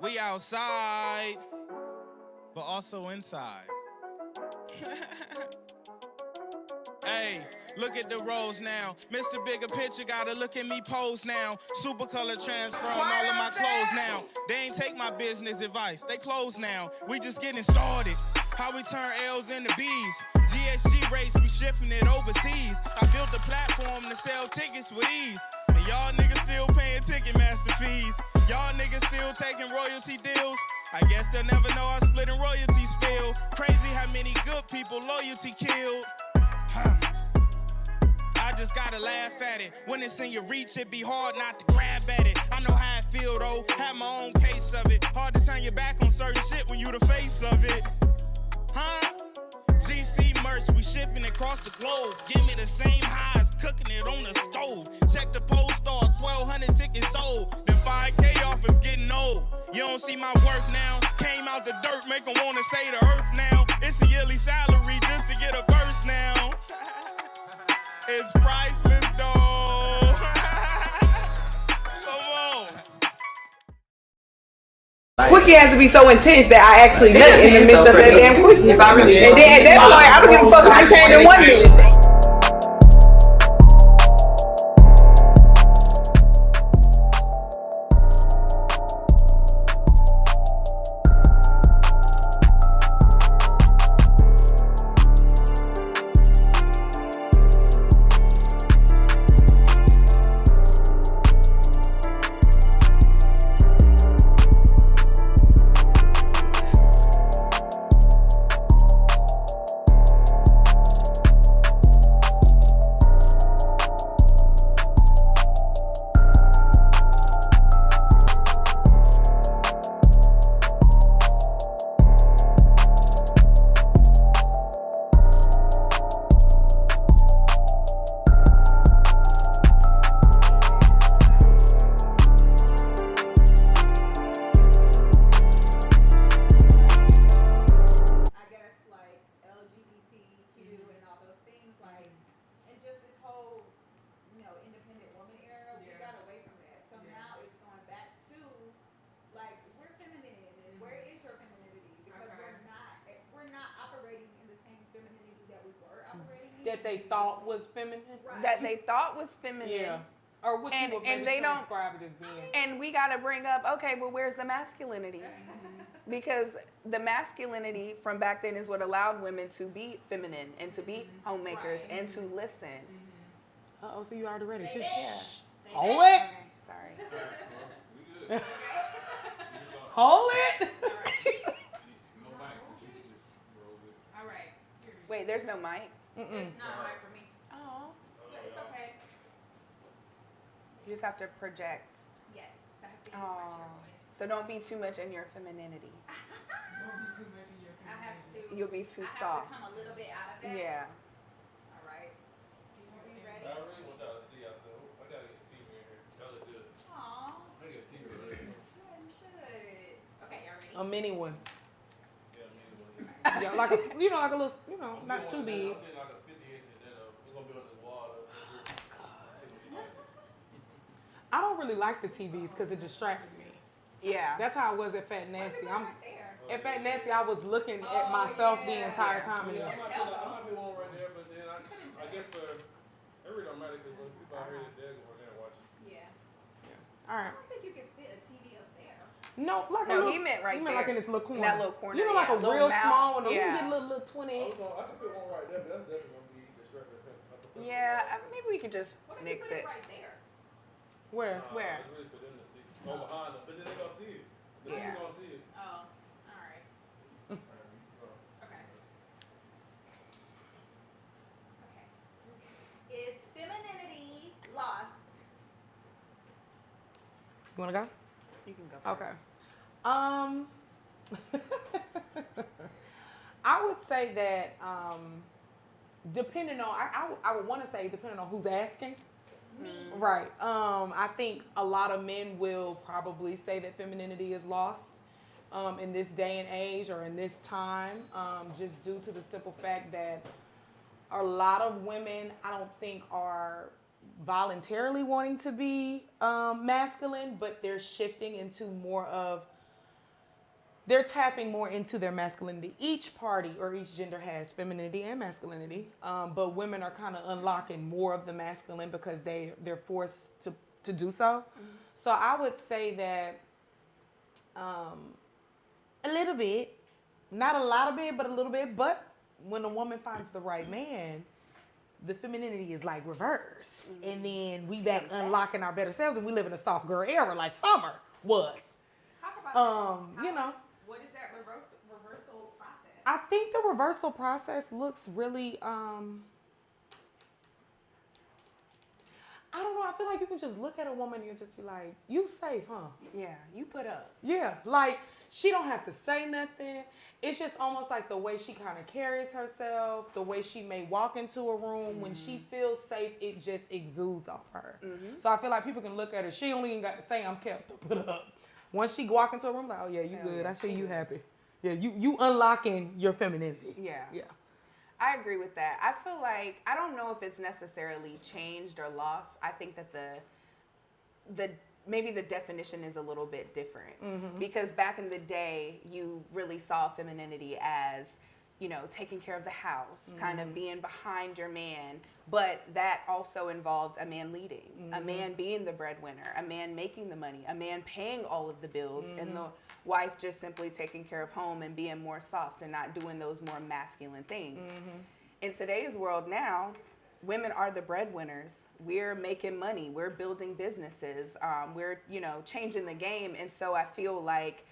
We outside, but also inside. Hey, look at the roles now. Mr. Bigger Picture gotta look at me pose now. Super color transfer on all of my clothes now. They ain't take my business advice, they close now. We just getting started. How we turn L's into B's. GHG race, we shipping it overseas. I built a platform to sell tickets with ease. And y'all niggas still paying Ticketmaster fees. Y'all niggas still taking royalty deals. I guess they'll never know how splitting royalties feel. Crazy how many good people loyalty killed. I just gotta laugh at it. When it's in your reach, it be hard not to grab at it. I know how I feel though, have my own case of it. Hard to turn your back on certain shit when you the face of it. GC merch, we shipping across the globe. Give me the same highs, cooking it on the stove. Check the post star, 1,200 tickets sold. The 5K offers getting old. You don't see my worth now. Came out the dirt, make them wanna say the earth now. It's a yearly salary just to get a verse now. It's priceless though. Come on. Quickie has to be so intense that I actually nut in the midst of that damn quickie. And then at that point, I don't give a fuck if you came in 1 minute. That they thought was feminine. That they thought was feminine. Yeah. Or what you would maybe describe it as being. And we got to bring up, okay, well, where's the masculinity? Because the masculinity from back then is what allowed women to be feminine and to be homemakers and to listen. Uh-oh, so you already ready. Just yeah. Hold it. Sorry. Hold it. All right. Wait, there's no mic? There's not a mic for me. Oh. But it's okay. You just have to project. Yes. I have to use my chair voice. So don't be too much in your femininity. Don't be too much in your femininity. I have to. You'll be too I soft. have to come a little bit out of that. Yeah. All right. Are we ready? I really want y'all to see. I said, I gotta get TV in here. Y'all look good. Aww. I get TV in here. Yeah, you should. Okay, y'all ready? A mini one. Yeah, maybe one. Yeah, like a, like a little, not too big. I'm getting like a 50 inch and then we're gonna be on this wall. I don't really like the TVs because it distracts me. Yeah. That's how I was at Fat Nasty. Right there. At Fat Nasty, I was looking at myself the entire time. Yeah, I might be one right there, but then I guess for it really don't matter because when people out here, they're going there and watching. Yeah. All I right. don't think you can fit a TV up there. No, like No, a little, he meant right he meant there. like in this little corner. That little corner. You know, like a little real mount. small one. Yeah. You can get a little 20 inch. I can put one right there, but that's definitely gonna be distracting. Yeah, maybe we could just What if you nix put it. it right there? Where? Where? It's really for them to see. Go behind them, but then they're gonna see it. But then Yeah. they're gonna see it. Oh, all right. Okay. Okay. Is femininity lost? You wanna go? You can go. Okay. I would say that depending on, I would want to say depending on who's asking. Right. I think a lot of men will probably say that femininity is lost in this day and age or in this time, just due to the simple fact that a lot of women, I don't think, are voluntarily wanting to be masculine, but they're shifting into more of they're tapping more into their masculinity. Each party or each gender has femininity and masculinity, but women are kind of unlocking more of the masculine because they're forced to do so. So I would say that a little bit, not a lot of bit, but a little bit. But when a woman finds the right man, the femininity is like reversed, and then we back unlocking our better selves, and we live in a soft girl era like Summer was. Talk about that. You know. What is that reversal process? I think the reversal process looks really, I don't know. I feel like you can just look at a woman and just be like, you safe, huh? Yeah, you put up. Yeah. Like, she don't have to say nothing. It's just almost like the way she kind of carries herself, the way she may walk into a room. When she feels safe, it just exudes off her. So I feel like people can look at her. She only even got to say, I'm kept or put up. Once she walk into a room, like, oh yeah, you good. Yeah, I see you happy. Yeah, you unlocking your femininity. Yeah. Yeah. I agree with that. I feel like, I don't know if it's necessarily changed or lost. I think that the maybe the definition is a little bit different. Because back in the day, you really saw femininity as, you know, taking care of the house, kind of being behind your man. But that also involved a man leading, a man being the breadwinner, a man making the money, a man paying all of the bills, and the wife just simply taking care of home and being more soft and not doing those more masculine things. In today's world now, women are the breadwinners. We're making money. We're building businesses. We're, you know, changing the game. And so I feel like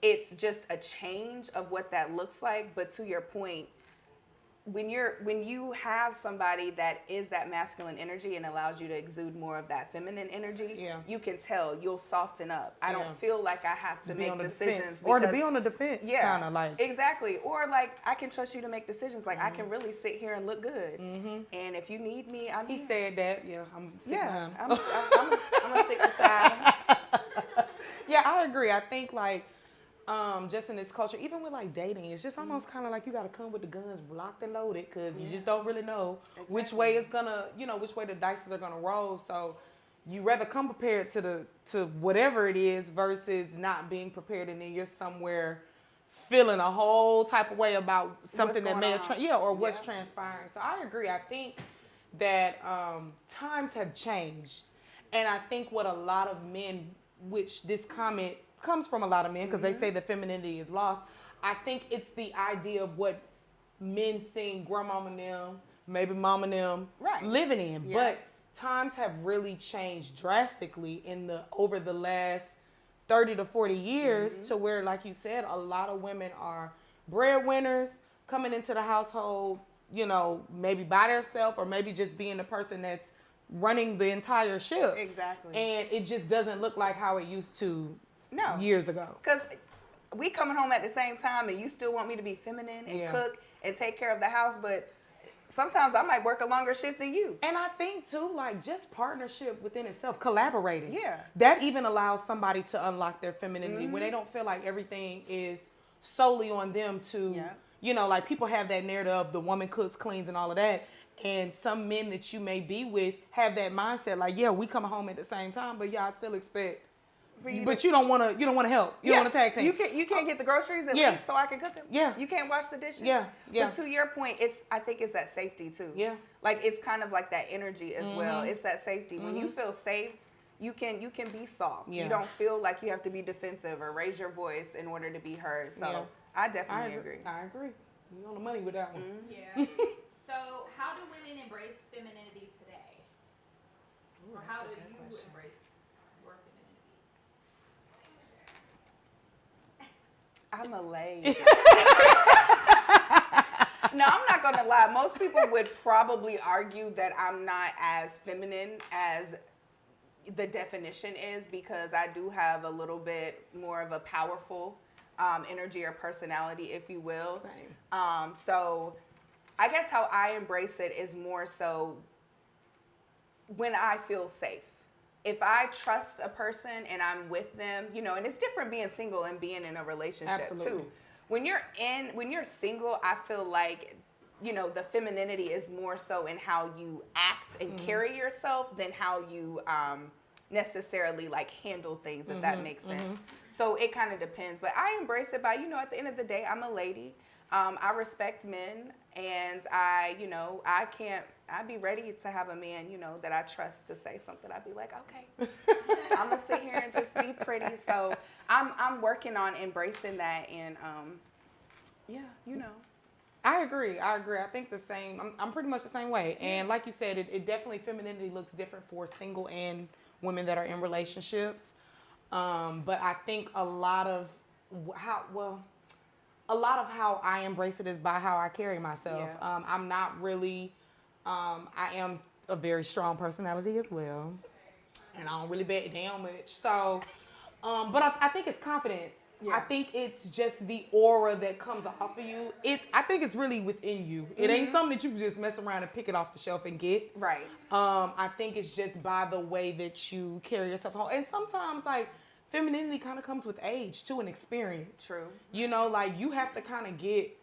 it's just a change of what that looks like. But to your point, when you have somebody that is that masculine energy and allows you to exude more of that feminine energy, you can tell you'll soften up. I don't feel like I have to make decisions. Or to be on the defense, yeah, kind of like. Exactly. Or like, I can trust you to make decisions. Like, I can really sit here and look good. And if you need me, I'm He here. said that. Yeah, I'm sticking behind. I'm gonna stick beside him. Yeah, I agree. I think like just in this culture, even with like dating, it's just almost kind of like you got to come with the guns locked and loaded because you just don't really know which way it's gonna, you know, which way the dice are gonna roll. So you rather come prepared to whatever it is versus not being prepared, and then you're somewhere feeling a whole type of way about something that may have or what's transpiring. So I agree. I think that times have changed, and I think what a lot of men, which this comment comes from a lot of men because they say that femininity is lost. I think it's the idea of what men seen grandmama and them, maybe mama and them living in. Yeah. But times have really changed drastically over the last 30 to 40 years to where, like you said, a lot of women are breadwinners coming into the household, you know, maybe by themselves or maybe just being the person that's running the entire ship. Exactly. And it just doesn't look like how it used to years ago. Because we coming home at the same time and you still want me to be feminine and cook and take care of the house, but sometimes I might work a longer shift than you. And I think too, like just partnership within itself, collaborating. Yeah. That even allows somebody to unlock their femininity when they don't feel like everything is solely on them to, you know, like people have that narrative of the woman cooks, cleans and all of that. And some men that you may be with have that mindset like, yeah, we come home at the same time, but I still expect but you don't want to help. You don't want to tag team. You can't get the groceries at least so I can cook them. Yeah. You can't wash the dishes. Yeah. But to your point, I think it's that safety too. Yeah. Like it's kind of like that energy as well. It's that safety. When you feel safe, you can be soft. Yeah. You don't feel like you have to be defensive or raise your voice in order to be heard. So I definitely agree. I agree. You're on the money with that one. Yeah. So how do women embrace femininity today? Or how do you embrace your femininity? I'm a lady. No, I'm not going to lie. Most people would probably argue that I'm not as feminine as the definition is because I do have a little bit more of a powerful energy or personality, if you will. Same. So I guess how I embrace it is more so when I feel safe. If I trust a person and I'm with them, you know, and it's different being single and being in a relationship too. When you're single, I feel like, you know, the femininity is more so in how you act and carry yourself than how you necessarily like handle things, if that makes sense. So it kind of depends. But I embrace it by, at the end of the day, I'm a lady. I respect men, and I'd be ready to have a man, that I trust to say something. I'd be like, okay, I'm gonna sit here and just be pretty. So I'm working on embracing that, and I agree. I think the same. I'm pretty much the same way. And like you said, it definitely, femininity looks different for single and women that are in relationships. But I think a lot of how I embrace it is by how I carry myself. Yeah. I'm not really, I am a very strong personality as well. And I don't really back down much. So, but I think it's confidence. Yeah. I think it's just the aura that comes off of you. I think it's really within you. It ain't something that you can just mess around and pick it off the shelf and get. Right. I think it's just by the way that you carry yourself home. And sometimes, like, femininity kind of comes with age, too, and experience. True. Like, you have to kind of get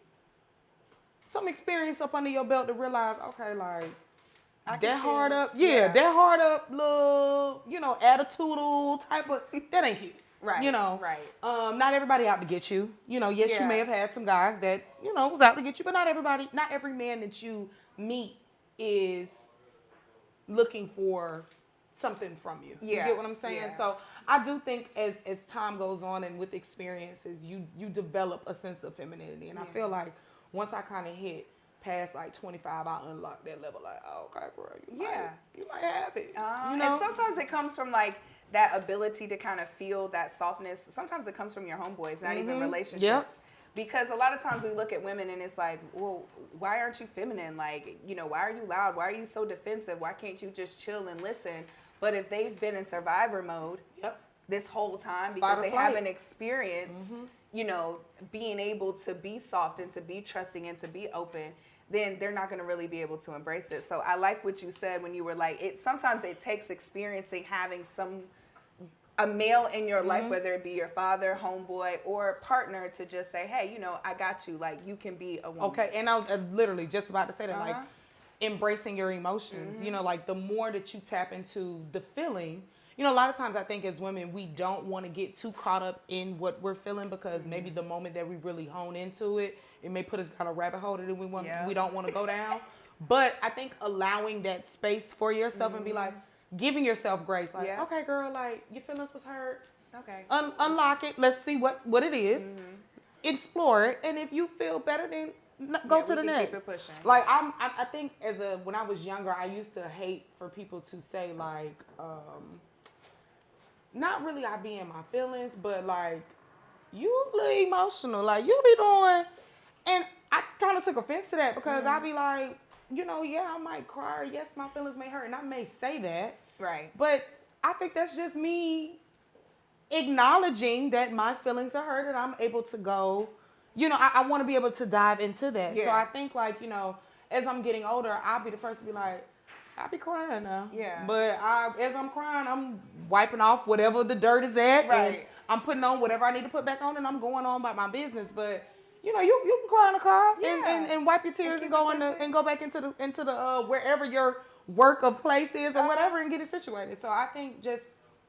some experience up under your belt to realize, okay, like, that hard up, that hard up little, attitudinal type of, that ain't you. Right. Right. Not everybody out to get you. Yes, you may have had some guys that, was out to get you, but not every man that you meet is looking for something from you. Yeah. You get what I'm saying? Yeah. So I do think as time goes on and with experiences, you develop a sense of femininity. And I feel like once I kind of hit past like 25, I unlock that level. Like, oh, okay, girl, you might have it. And sometimes it comes from like that ability to kind of feel that softness. Sometimes it comes from your homeboys, not even relationships. Yep. Because a lot of times we look at women and it's like, well, why aren't you feminine? Like, why are you loud? Why are you so defensive? Why can't you just chill and listen? But if they've been in survivor mode this whole time because they haven't experienced, being able to be soft and to be trusting and to be open, then they're not going to really be able to embrace it. So I like what you said when you were like, sometimes it takes experiencing having a male in your life, whether it be your father, homeboy, or partner, to just say, hey, I got you. Like, you can be a woman. Okay, and I was literally just about to say that, like, embracing your emotions. Like, the more that you tap into the feeling, a lot of times I think as women, we don't want to get too caught up in what we're feeling because maybe the moment that we really hone into it, it may put us down a rabbit hole that we don't want to go down. But I think allowing that space for yourself and be like, giving yourself grace, like, okay, girl, like, your feelings was hurt. Okay. Unlock it. Let's see what it is. Explore it. And if you feel better, then go to the next. Keep it pushing. Like, I think when I was younger, I used to hate for people to say, like, not really I be in my feelings, but like, you a little emotional. Like, you be doing, and I kind of took offense to that because I be like, I might cry. Or yes, my feelings may hurt, and I may say that. Right. But I think that's just me acknowledging that my feelings are hurt, and I'm able to go. I want to be able to dive into that. Yeah. So I think, like, as I'm getting older, I'll be the first to be like, I be crying now. Yeah. But as I'm crying, I'm wiping off whatever the dirt is at. Right. And I'm putting on whatever I need to put back on, and I'm going on about my business. But you can cry in the car and wipe your tears and go back into the wherever your work of place is or whatever and get it situated. So I think just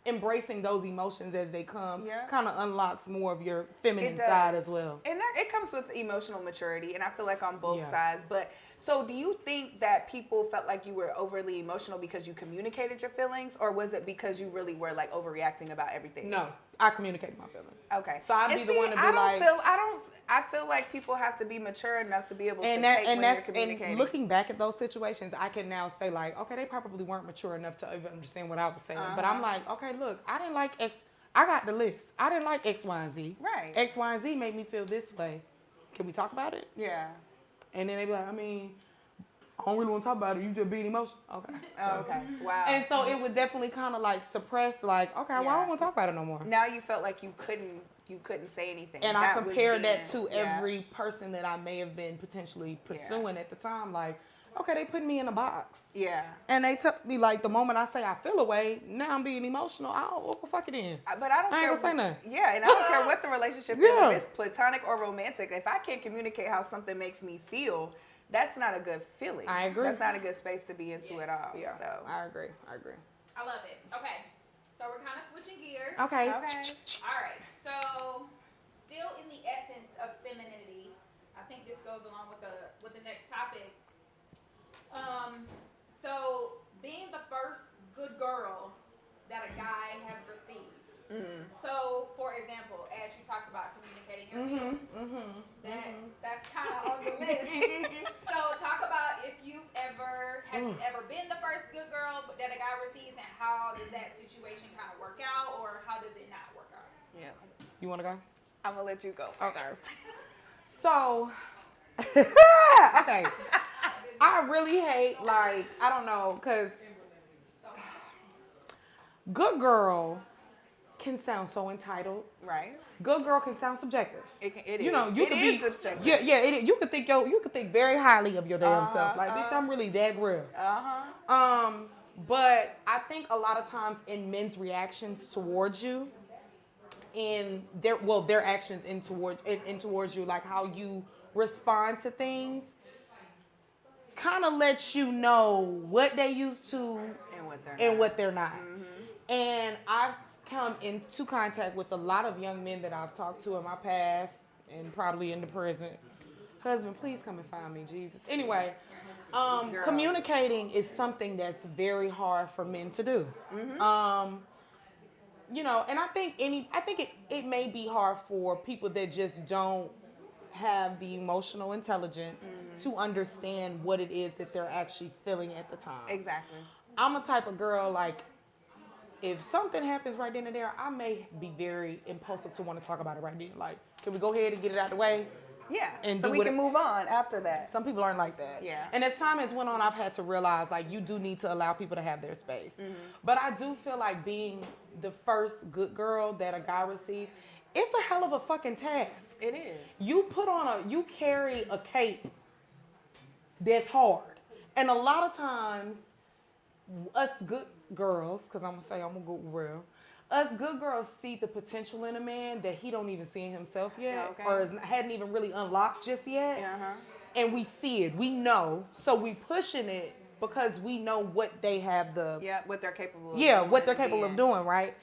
embracing those emotions as they come kind of unlocks more of your feminine side as well. And it comes with emotional maturity, and I feel like on both sides. But so do you think that people felt like you were overly emotional because you communicated your feelings, or was it because you really were like overreacting about everything? No, I communicated my feelings. Okay. So I'd be the one to be I feel like people have to be mature enough to be able to take when you're communicating. And looking back at those situations, I can now say, like, okay, they probably weren't mature enough to even understand what I was saying. But I'm like, okay, look, I didn't like X. I got the list. I didn't like X, Y, and Z. Right. X, Y, and Z made me feel this way. Can we talk about it? Yeah. And then they be like, I mean, I don't really want to talk about it. You just being emotional. Okay. Oh, okay. Wow. And so it would definitely kind of like suppress, like, okay, well, I don't want to talk about it no more. Now you felt like you couldn't say anything. And I compared that to every person that I may have been potentially pursuing at the time. Like, okay, they put me in a box. Yeah. And they took me, like, the moment I say I feel away, now I'm being emotional. What the fuck it in? But I don't care. I ain't gonna say nothing. Yeah, and I don't care what the relationship is, if it's platonic or romantic. If I can't communicate how something makes me feel, that's not a good feeling. I agree. That's not a good space to be into at all. Yeah, So I agree. I love it. Okay. So we're kind of switching gears. Okay. All right. So still in the essence of femininity, I think this goes along with the next topic. So being the first good girl that a guy has received. So, for example, as you talked about communicating your feelings, that's kind of on the list. So, talk about if you've ever been the first good girl that a guy receives, and how does that situation kind of work out, or how does it not work out? Yeah. You want to go? I'm gonna let you go. Okay. So, okay. I really hate, like, I don't know, because good girl can sound so entitled. Right. Good girl can sound subjective. It is. You know, you It could is be subjective. Yeah, you could think very highly of your damn self. Like, bitch, I'm really that real. But I think a lot of times in men's reactions towards you, in their actions in towards you, like how you respond to things, kind of lets you know what they used to and what they're not. And I've come into contact with a lot of young men that I've talked to in my past and probably in the present. Husband, please come and find me, Jesus. Anyway, communicating is something that's very hard for men to do. You know, and I think it may be hard for people that just don't have the emotional intelligence to understand what it is that they're actually feeling at the time. Exactly. I'm a type of girl, like, if something happens right then and there, I may be very impulsive to want to talk about it right then. Like, can we go ahead and get it out of the way? Yeah. And so we can move on after that. Some people aren't like that. Yeah. And as time has went on, I've had to realize, like, you do need to allow people to have their space. But I do feel like being the first good girl that a guy receives, it's a hell of a fucking task. It is. You carry a cape that's hard. And a lot of times, us good girls, because I'm gonna go real, us good girls see the potential in a man that he don't even see in himself yet, or hadn't even really unlocked just yet. And we see it, we know, so we pushing it because we know what they have what they're capable of. Yeah, what they're capable of doing, right?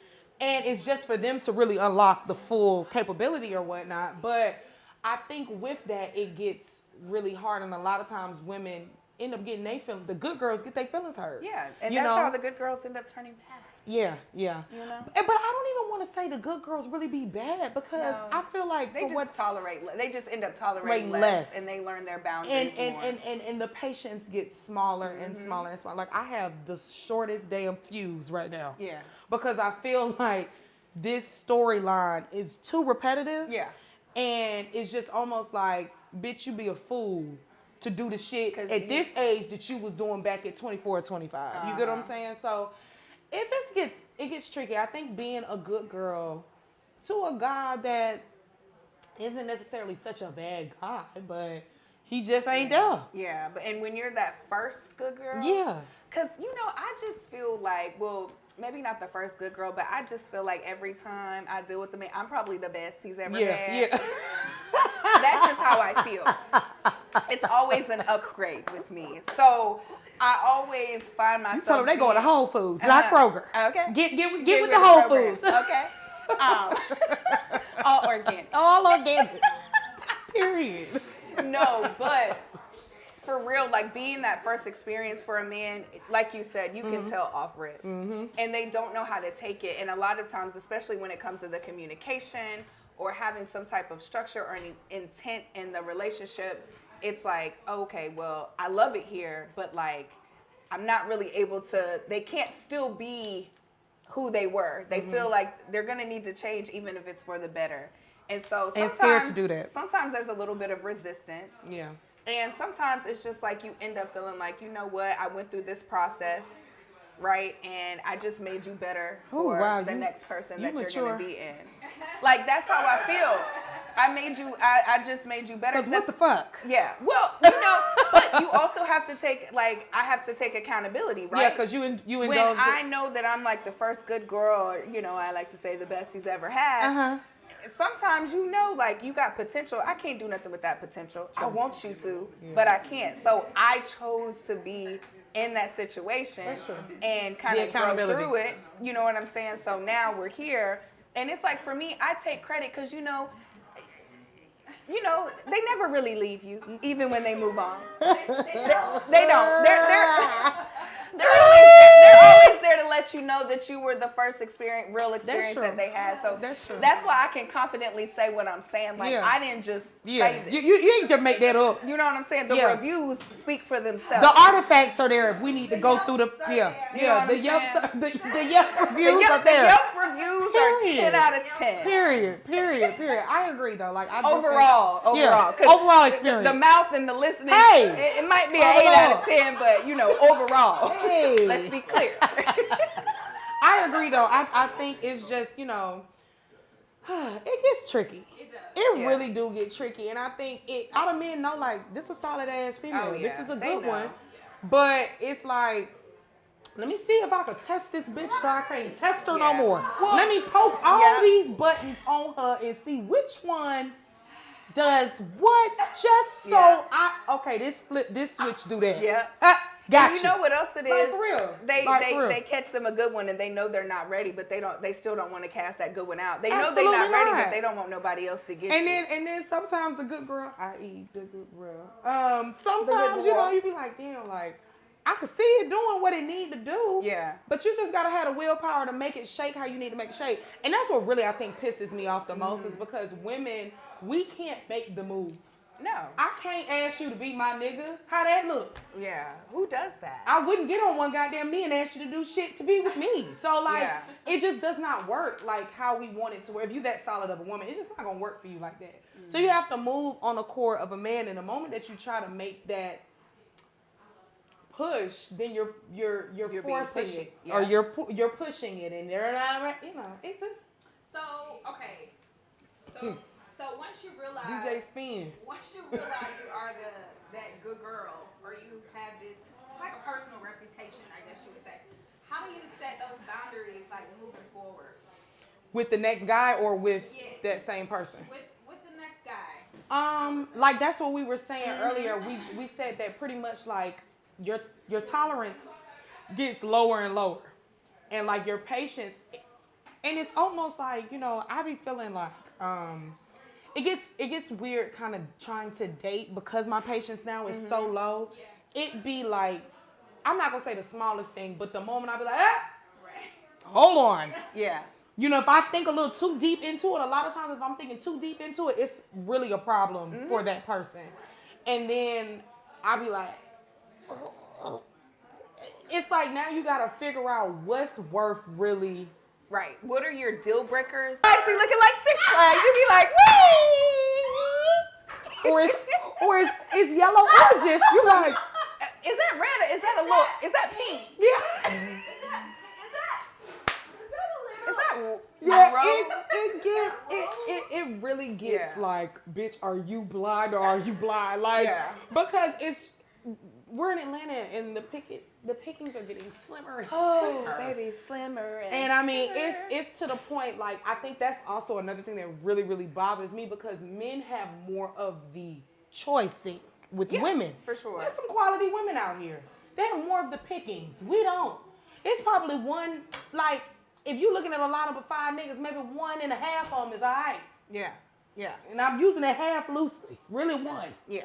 And it's just for them to really unlock the full capability or whatnot. But I think with that, it gets really hard, and a lot of times women end up getting the good girls get their feelings hurt. Yeah, and that's how the good girls end up turning bad. Yeah. You know? But I don't even want to say the good girls really be bad, because I feel like they just end up tolerating less, and they learn their boundaries more. And the patience gets smaller and smaller and smaller. Like, I have the shortest damn fuse right now. Yeah. Because I feel like this storyline is too repetitive. Yeah. And it's just almost like, bitch, you be a fool to do the shit at this age that you was doing back at 24 or 25. You get what I'm saying? So it just gets tricky. I think being a good girl to a guy that isn't necessarily such a bad guy, but he just ain't there. Yeah, and when you're that first good girl. Yeah. Because, I just feel like, well, maybe not the first good girl, but I just feel like every time I deal with the man, I'm probably the best he's ever had. Yeah. That's just how I feel. It's always an upgrade with me. So I always find myself. You tell them they go to Whole Foods, not Kroger. Okay. Get with the Whole Foods. Okay. All organic. All organic. Period. No, but for real, like, being that first experience for a man, like you said, you can tell off rip. And they don't know how to take it. And a lot of times, especially when it comes to the communication or having some type of structure or any intent in the relationship, it's like, okay, well, I love it here, but, like, I'm not really able to, they can't still be who they were. They feel like they're going to need to change, even if it's for the better. And so sometimes, scared to do that. Sometimes there's a little bit of resistance. Yeah. And sometimes it's just like you end up feeling like, you know what, I went through this process, right? And I just made you better for the next person that you're going to be in. Like, that's how I feel. I just made you better. Because what the fuck? Yeah. Well, but you also have to take, like, I have to take accountability, right? Yeah, because you indulge. When I know that I'm, like, the first good girl, or, I like to say the best he's ever had. Sometimes, like, you got potential. I can't do nothing with that potential. I want you to, but I can't. So I chose to be in that situation That's true. and kind The of go accountability. through it. You know what I'm saying? So now we're here, and it's like for me, I take credit because you know, they never really leave you, even when they move on. They don't. They're always there to let you know that you were the first real experience true. that they had. So That's true. That's why I can confidently say what I'm saying. Like Yeah. I didn't just Yeah, say this. you ain't just make that up. You know what I'm saying? The Yeah. reviews speak for themselves. The artifacts are there if we need to go through the You know what the I'm Yelp saying? the Yelp reviews are The there. Yelp reviews Period. are 10 out of 10. Period. I agree though. Like I just Overall. yeah, 'Cause overall experience. The mouth and the listening. Hey. It might be an 8 out of 10, but overall. Hey. Let's be clear. I agree though. I think it's just, it gets tricky. It does. It Yeah. really do get tricky. And I think all the men know like this is a solid ass female. Oh, yeah. This is a They good know. one. But it's like, let me see if I can test this bitch so I can't test her no Yeah. more. Well, let me poke all yeah. these buttons on her and see which one does what just so Yeah. this switch do that. Yeah. Got And you know what else it is? Like, for real. They Like, for real. they catch them a good one and they know they're not ready, but they still don't want to cast that good one out. They know Absolutely they're not ready, not. but they don't want nobody else to get And you. then sometimes the good girl, i.e. the good girl, sometimes girl. you be like, damn, like I could see it doing what it need to do. Yeah. But you just gotta have the willpower to make it shake how you need to make it shake. And that's what really I think pisses me off the most is because women, we can't make the move. No. I can't ask you to be my nigga. How that look? Yeah. Who does that? I wouldn't get on one goddamn knee and ask you to do shit to be with me. So like, Yeah. it just does not work like how we want it to. Where if you that solid of a woman, it's just not gonna work for you like that. So you have to move on the core of a man. And the moment that you try to make that push, then you're being forcing pushy. it, Yeah. or you're pushing it, and they're not. It just So, okay. So once you realize DJ spin. once you realize you are that good girl, or you have this like a personal reputation, I guess you would say, how do you set those boundaries like moving forward With the next guy or with Yes. that same person? with the next guy? Like that's what we were saying earlier. We said that pretty much like your tolerance gets lower and lower, and like your patience, and it's almost like I be feeling like it gets weird kind of trying to date because my patience now is so low. It be like I'm not gonna say the smallest thing, but the moment I be like, Right. hold on. Yeah. If I think a little too deep into it, a lot of times if I'm thinking too deep into it, it's really a problem for that person. And then I'll be like, it's like now you gotta figure out what's worth really. Right. What are your deal breakers? I see looking like Six Flags. You be like, wait. Or it's yellow or just you like, Is that red? Or is that pink? yeah. Is that Yeah, rose? it really gets Yeah. like, bitch, are you blind or are you blind? Like, Yeah. because we're in Atlanta and the pickings are getting slimmer and Oh, slimmer. baby, slimmer. And I mean, it's to the point, like, I think that's also another thing that really, really bothers me because men have more of the choicing with women. for sure. There's some quality women out here. They have more of the pickings. We don't. It's probably one, like, if you're looking at a lineup of 5 niggas, maybe 1.5 of them is all right. Yeah. Yeah. And I'm using that half loosely. Really one. Yeah.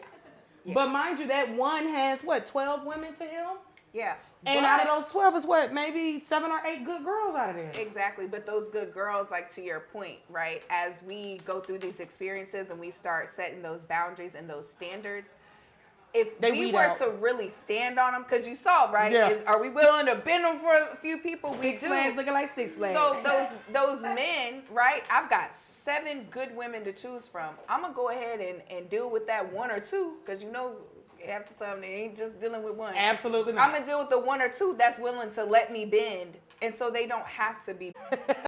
But mind you, that one has, 12 women to him? Yeah. And out of those 12 is maybe 7 or 8 good girls out of there. Exactly. But those good girls, like to your point, right? As we go through these experiences and we start setting those boundaries and those standards, if They we weed were out. to really stand on them, because you saw, right? Yeah. Are we willing to bend them for a few people? We Six do. Flags looking like Six Flags. So those men, right? I've got 7 good women to choose from. I'm gonna go ahead and deal with that 1 or 2, because half the time they ain't just dealing with one. Absolutely not. I'm gonna deal with the 1 or 2 that's willing to let me bend, and so they don't have to be.